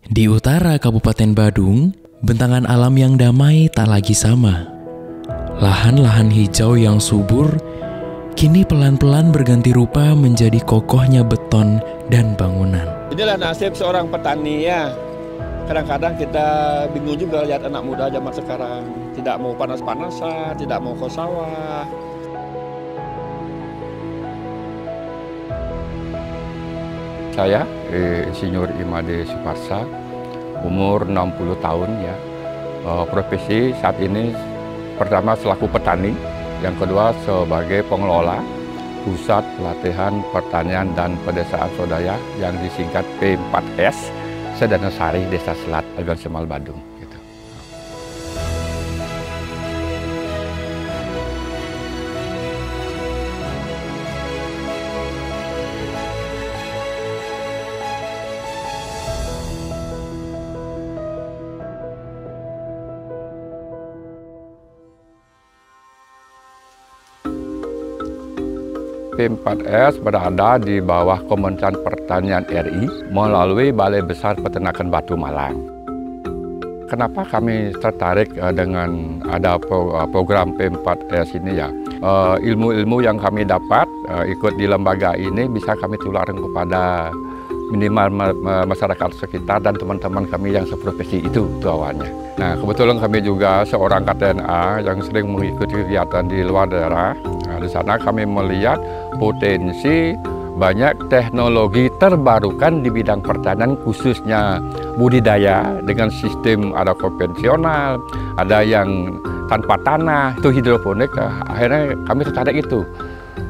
Di utara Kabupaten Badung, bentangan alam yang damai tak lagi sama. Lahan-lahan hijau yang subur kini pelan-pelan berganti rupa menjadi kokohnya beton dan bangunan. Inilah nasib seorang petani ya. Kadang-kadang kita bingung juga lihat anak muda zaman sekarang. Tidak mau panas-panasan, tidak mau ke sawah. Saya Insinyur Imade Suparsa, umur 60 tahun ya. Profesi saat ini pertama selaku petani, yang kedua sebagai pengelola Pusat Pelatihan Pertanian dan Pedesaan Swadaya yang disingkat P4S, Sedanosari, Desa Selat, Alban Semal, Badung. Gitu. P4S berada di bawah Kementerian Pertanian RI melalui Balai Besar Peternakan Batu Malang. Kenapa kami tertarik dengan ada program P4S ini ya? Ilmu-ilmu yang kami dapat ikut di lembaga ini bisa kami tularkan kepada minimal masyarakat sekitar dan teman-teman kami yang seprofesi itu awalnya. Nah, kebetulan kami juga seorang KTNA yang sering mengikuti kegiatan di luar daerah. Nah, di sana kami melihat potensi banyak teknologi terbarukan di bidang pertanian, khususnya budidaya dengan sistem ada konvensional, ada yang tanpa tanah, itu hidroponik. Akhirnya kami tertarik itu.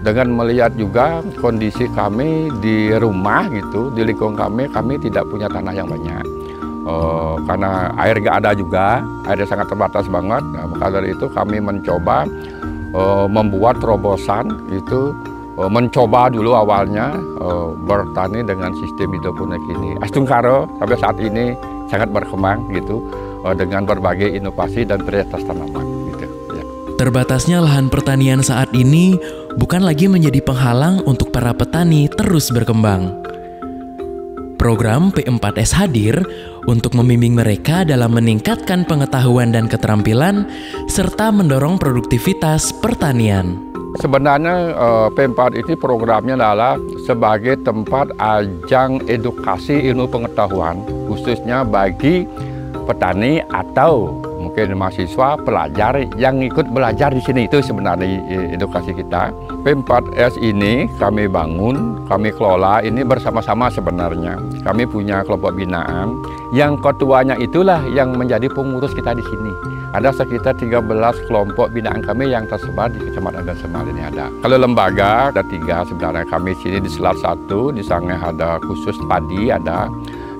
Dengan melihat juga kondisi kami di rumah gitu, di lingkungan kami tidak punya tanah yang banyak. Karena air nggak ada juga, airnya sangat terbatas banget. Nah, maka dari itu kami mencoba membuat terobosan itu, mencoba dulu awalnya bertani dengan sistem hidroponik ini. Astungkaro sampai saat ini sangat berkembang gitu, dengan berbagai inovasi dan varietas tanaman. Gitu, ya. Terbatasnya lahan pertanian saat ini bukan lagi menjadi penghalang untuk para petani terus berkembang. Program P4S hadir untuk membimbing mereka dalam meningkatkan pengetahuan dan keterampilan serta mendorong produktivitas pertanian. Sebenarnya P4 ini programnya adalah sebagai tempat ajang edukasi ilmu pengetahuan khususnya bagi petani atau mungkin mahasiswa, pelajar yang ikut belajar di sini. Itu sebenarnya edukasi kita. P4S ini kami bangun, kami kelola ini bersama-sama sebenarnya. Kami punya kelompok binaan, yang ketuanya itulah yang menjadi pengurus kita di sini. Ada sekitar 13 kelompok binaan kami yang tersebar di Kecamatan Alban Semal ini ada. Kalau lembaga ada 3 sebenarnya, kami sini di Selat 1, di Sangeh ada khusus padi ada.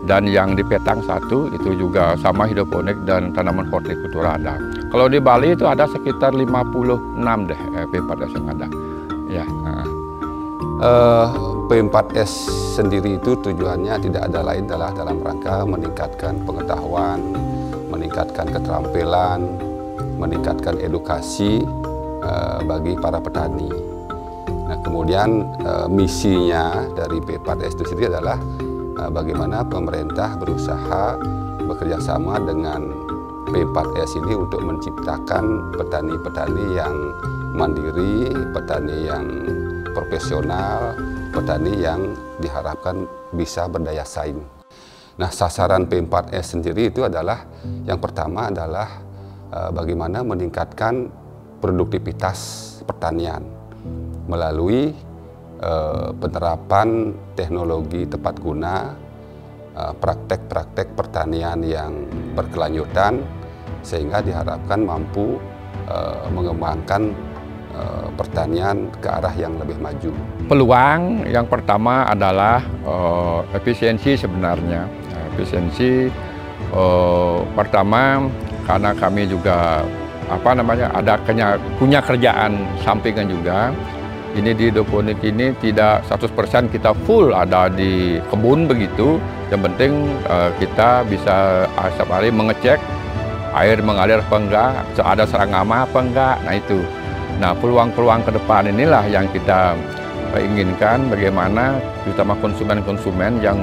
Dan yang di Petang 1 itu juga sama hidroponik dan tanaman hortikultura ada. Kalau di Bali itu ada sekitar 56 deh P4S yang ada. Ya. P4S sendiri itu tujuannya tidak ada lain adalah dalam rangka meningkatkan pengetahuan, meningkatkan keterampilan, meningkatkan edukasi bagi para petani. Nah, kemudian misinya dari P4S itu sendiri adalah bagaimana pemerintah berusaha bekerja sama dengan P4S ini untuk menciptakan petani-petani yang mandiri, petani yang profesional, petani yang diharapkan bisa berdaya saing. Nah, sasaran P4S sendiri itu adalah yang pertama adalah bagaimana meningkatkan produktivitas pertanian melalui penerapan teknologi tepat guna, praktek-praktek pertanian yang berkelanjutan sehingga diharapkan mampu mengembangkan pertanian ke arah yang lebih maju. Peluang yang pertama adalah efisiensi sebenarnya. Efisiensi pertama karena kami juga punya kerjaan sampingan juga. Ini di hidroponik ini tidak 100% kita full ada di kebun begitu. Yang penting kita bisa setiap hari mengecek air mengalir apa enggak, ada serang hama apa enggak. Nah itu. Nah, peluang-peluang ke depan inilah yang kita inginkan, bagaimana terutama konsumen-konsumen yang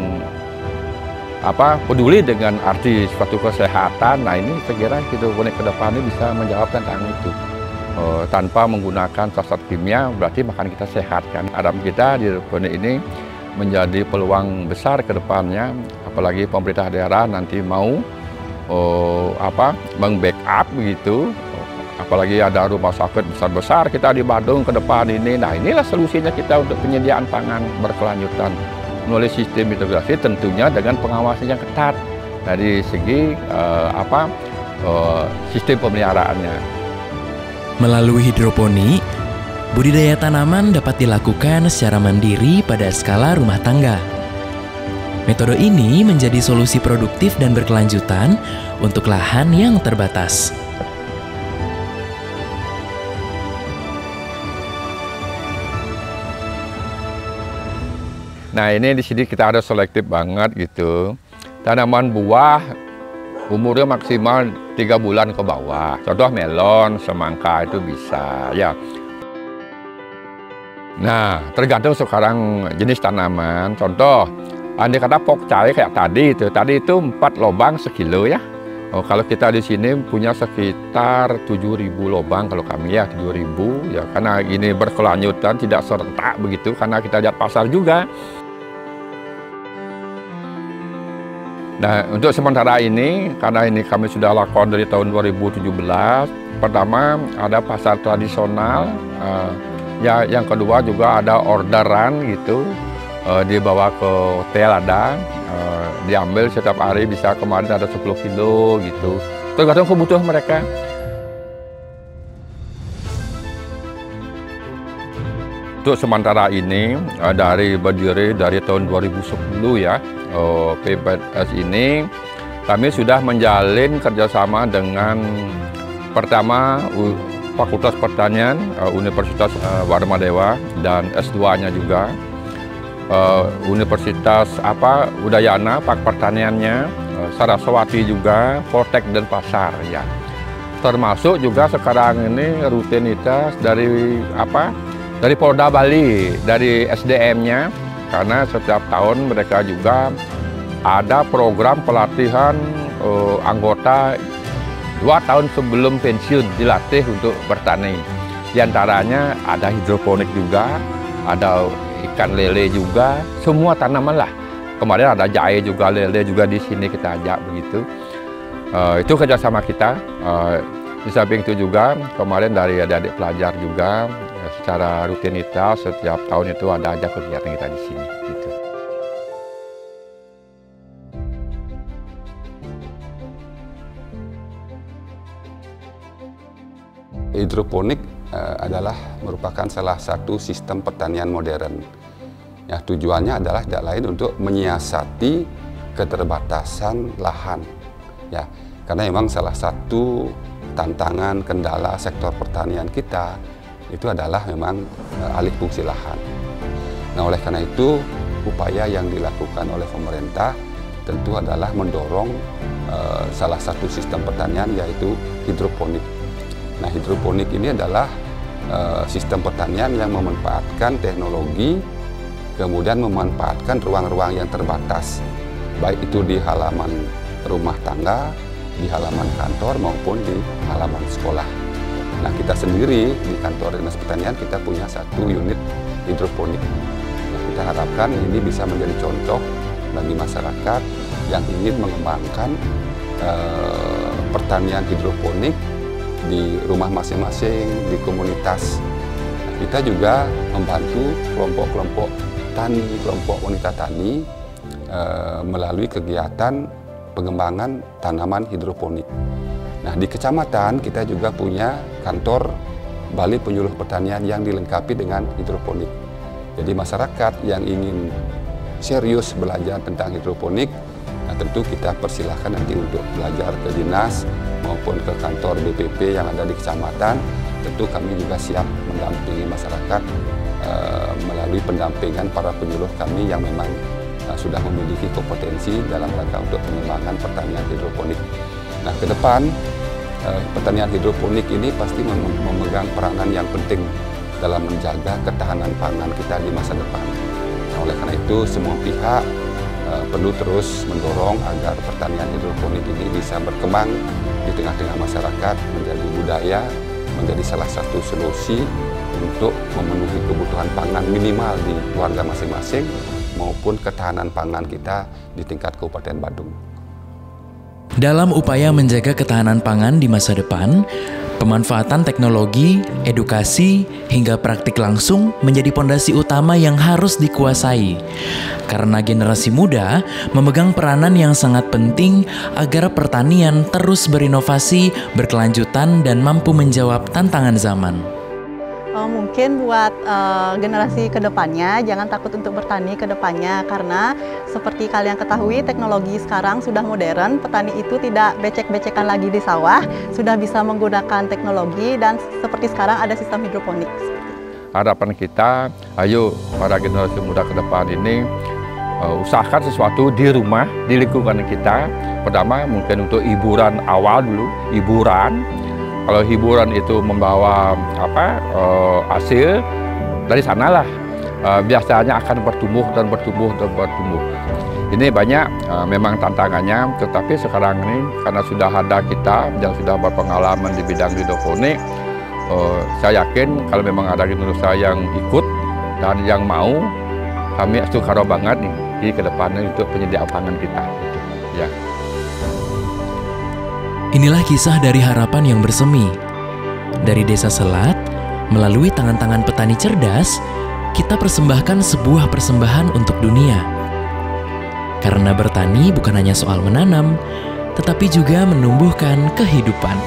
peduli dengan arti suatu kesehatan. Nah, ini saya kira hidroponik ke depan ini bisa menjawab tantangan itu. Tanpa menggunakan zat kimia, berarti makan kita sehat kan. Harapan kita di hidroponik ini menjadi peluang besar ke depannya, apalagi pemerintah daerah nanti mau meng-backup begitu. Apalagi ada rumah sakit besar-besar kita di Badung ke depan ini. Nah, inilah solusinya kita untuk penyediaan pangan berkelanjutan melalui sistem integrasi, tentunya dengan pengawasan yang ketat dari segi sistem pemeliharaannya. Melalui hidroponik, budidaya tanaman dapat dilakukan secara mandiri pada skala rumah tangga. Metode ini menjadi solusi produktif dan berkelanjutan untuk lahan yang terbatas. Nah, ini di sini kita ada selektif banget gitu. Tanaman buah umurnya maksimal 3 bulan ke bawah. Contoh melon, semangka itu bisa ya. Nah, tergantung sekarang jenis tanaman. Contoh, andai kata pokcai kayak tadi itu 4 lubang sekilo ya. Kalau kita di sini punya sekitar 7.000 lubang kalau kami ya 7.000 ya, karena ini berkelanjutan tidak serentak begitu karena kita lihat pasar juga. Nah, untuk sementara ini, karena ini kami sudah lakukan dari tahun 2017, pertama ada pasar tradisional, ya, yang kedua juga ada orderan gitu, dibawa ke hotel ada, diambil setiap hari bisa kemarin ada 10 kilo gitu, tergantung kebutuhan mereka. Untuk sementara ini, dari berdiri dari tahun 2010 ya, PPS ini kami sudah menjalin kerjasama dengan pertama Fakultas Pertanian Universitas Warmadewa dan S2-nya juga Universitas Udayana Pak Pertaniannya, Saraswati juga, Poltek dan Pasar ya. Termasuk juga sekarang ini rutinitas dari Polda Bali, dari SDM-nya, karena setiap tahun mereka juga ada program pelatihan anggota 2 tahun sebelum pensiun dilatih untuk bertani. Di antaranya ada hidroponik juga, ada ikan lele juga, semua tanaman lah. Kemarin ada jahe juga, lele juga di sini kita ajak begitu. Itu kerjasama kita. Di samping itu juga kemarin dari adik-adik pelajar juga secara rutinitas setiap tahun itu ada aja kegiatan kita di sini. Gitu. Hidroponik adalah merupakan salah satu sistem pertanian modern. Ya, tujuannya adalah tidak lain untuk menyiasati keterbatasan lahan. Ya, karena memang salah satu tantangan kendala sektor pertanian kita itu adalah memang alih fungsi lahan. Nah, oleh karena itu upaya yang dilakukan oleh pemerintah tentu adalah mendorong salah satu sistem pertanian yaitu hidroponik. Nah, hidroponik ini adalah sistem pertanian yang memanfaatkan teknologi, kemudian memanfaatkan ruang-ruang yang terbatas, baik itu di halaman rumah tangga, di halaman kantor maupun di halaman sekolah. Nah, kita sendiri di kantor Dinas Pertanian kita punya 1 unit hidroponik. Nah, kita harapkan ini bisa menjadi contoh bagi masyarakat yang ingin mengembangkan pertanian hidroponik di rumah masing-masing, di komunitas. Nah, kita juga membantu kelompok-kelompok tani, kelompok wanita tani melalui kegiatan pengembangan tanaman hidroponik. Nah, di kecamatan kita juga punya kantor Balai Penyuluh Pertanian yang dilengkapi dengan hidroponik. Jadi masyarakat yang ingin serius belajar tentang hidroponik, nah tentu kita persilahkan nanti untuk belajar ke dinas maupun ke kantor BPP yang ada di kecamatan. Tentu kami juga siap mendampingi masyarakat melalui pendampingan para penyuluh kami yang memang sudah memiliki kompetensi dalam rangka untuk pengembangan pertanian hidroponik. Nah, ke depan pertanian hidroponik ini pasti memegang peranan yang penting dalam menjaga ketahanan pangan kita di masa depan. Nah, oleh karena itu semua pihak perlu terus mendorong agar pertanian hidroponik ini bisa berkembang di tengah-tengah masyarakat, menjadi budaya, menjadi salah satu solusi untuk memenuhi kebutuhan pangan minimal di keluarga masing-masing maupun ketahanan pangan kita di tingkat Kabupaten Badung. Dalam upaya menjaga ketahanan pangan di masa depan, pemanfaatan teknologi, edukasi, hingga praktik langsung menjadi pondasi utama yang harus dikuasai. Karena generasi muda memegang peranan yang sangat penting agar pertanian terus berinovasi, berkelanjutan, dan mampu menjawab tantangan zaman. Mungkin buat generasi kedepannya, jangan takut untuk bertani kedepannya, karena seperti kalian ketahui teknologi sekarang sudah modern, petani itu tidak becek-becekan lagi di sawah, sudah bisa menggunakan teknologi dan seperti sekarang ada sistem hidroponik. Harapan kita, ayo para generasi muda ke depan ini usahakan sesuatu di rumah, di lingkungan kita. Pertama mungkin untuk hiburan awal dulu, hiburan. Kalau hiburan itu membawa hasil, dari sanalah biasanya akan bertumbuh dan bertumbuh dan bertumbuh. Ini banyak memang tantangannya, tetapi sekarang ini karena sudah ada kita yang sudah berpengalaman di bidang hidroponik, saya yakin kalau memang ada generasi yang ikut dan yang mau, kami sukar banget nih di kedepannya untuk penyediaan pangan kita. Ya. Inilah kisah dari harapan yang bersemi. Dari Desa Selat, melalui tangan-tangan petani cerdas, kita persembahkan sebuah persembahan untuk dunia. Karena bertani bukan hanya soal menanam, tetapi juga menumbuhkan kehidupan.